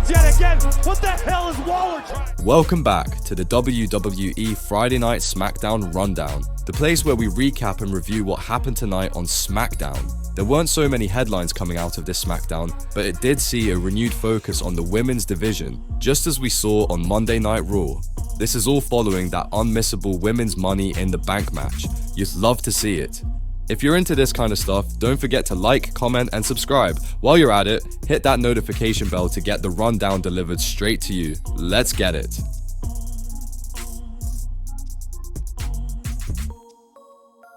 happens yet again. What the hell is Waller trying? Welcome back to the WWE Friday Night Smackdown Rundown, the place where we recap and review what happened tonight on Smackdown. There weren't so many headlines coming out of this Smackdown, but it did see a renewed focus on the women's division, just as we saw on Monday Night Raw. This is all following that unmissable women's Money in the Bank match. You'd love to see it. If you're into this kind of stuff, don't forget to like, comment, and subscribe. While you're at it, hit that notification bell to get the rundown delivered straight to you. Let's get it.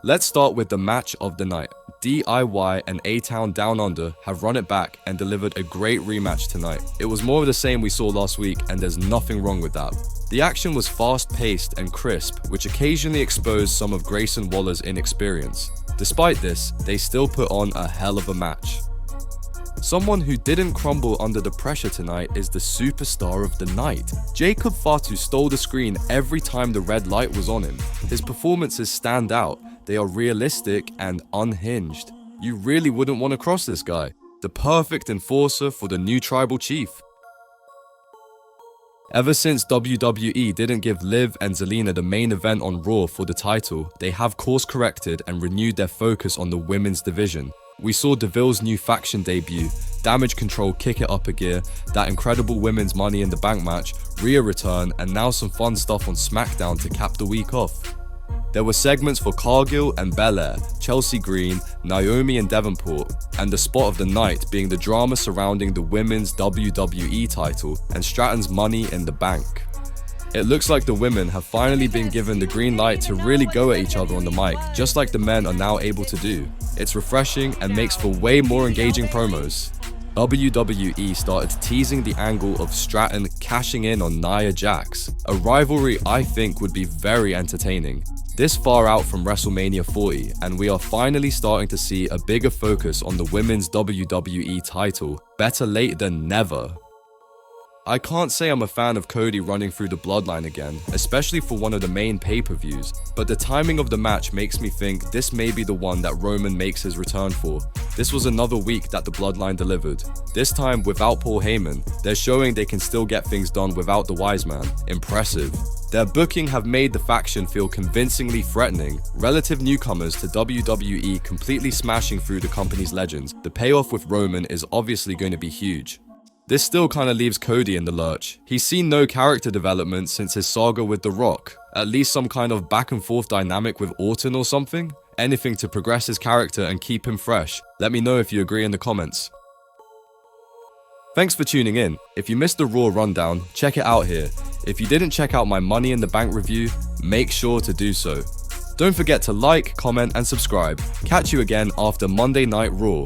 Let's start with the match of the night. DIY and A-Town Down Under have run it back and delivered a great rematch tonight. It was more of the same we saw last week, and there's nothing wrong with that. The action was fast-paced and crisp, which occasionally exposed some of Grayson Waller's inexperience. Despite this, they still put on a hell of a match. Someone who didn't crumble under the pressure tonight is the superstar of the night. Jacob Fatu stole the screen every time the red light was on him. His performances stand out. They are realistic and unhinged. You really wouldn't want to cross this guy. The perfect enforcer for the new tribal chief. Ever since WWE didn't give Liv and Zelina the main event on Raw for the title, they have course corrected and renewed their focus on the women's division. We saw DeVille's new faction debut, Damage Control kick it up a gear, that incredible women's Money in the Bank match, Rhea return, and now some fun stuff on SmackDown to cap the week off. There were segments for Cargill and Belair, Chelsea Green, Naomi and Davenport, and the spot of the night being the drama surrounding the women's WWE title and Stratton's Money in the Bank. It looks like the women have finally been given the green light to really go at each other on the mic, just like the men are now able to do. It's refreshing and makes for way more engaging promos. WWE started teasing the angle of Stratton cashing in on Nia Jax, a rivalry I think would be very entertaining. This far out from Wrestlemania 40, and we are finally starting to see a bigger focus on the women's WWE title. Better late than never. I can't say I'm a fan of Cody running through the bloodline again, especially for one of the main pay-per-views, but the timing of the match makes me think this may be the one that Roman makes his return for. This was another week that the bloodline delivered. This time without Paul Heyman, they're showing they can still get things done without the wise man. Impressive. Their booking have made the faction feel convincingly threatening. Relative newcomers to WWE completely smashing through the company's legends. The payoff with Roman is obviously going to be huge. This still kinda leaves Cody in the lurch. He's seen no character development since his saga with The Rock. At least some kind of back and forth dynamic with Orton or something? Anything to progress his character and keep him fresh. Let me know if you agree in the comments. Thanks for tuning in. If you missed the Raw rundown, check it out here. If you didn't check out my Money in the Bank review, make sure to do so. Don't forget to like, comment, and subscribe. Catch you again after Monday Night Raw.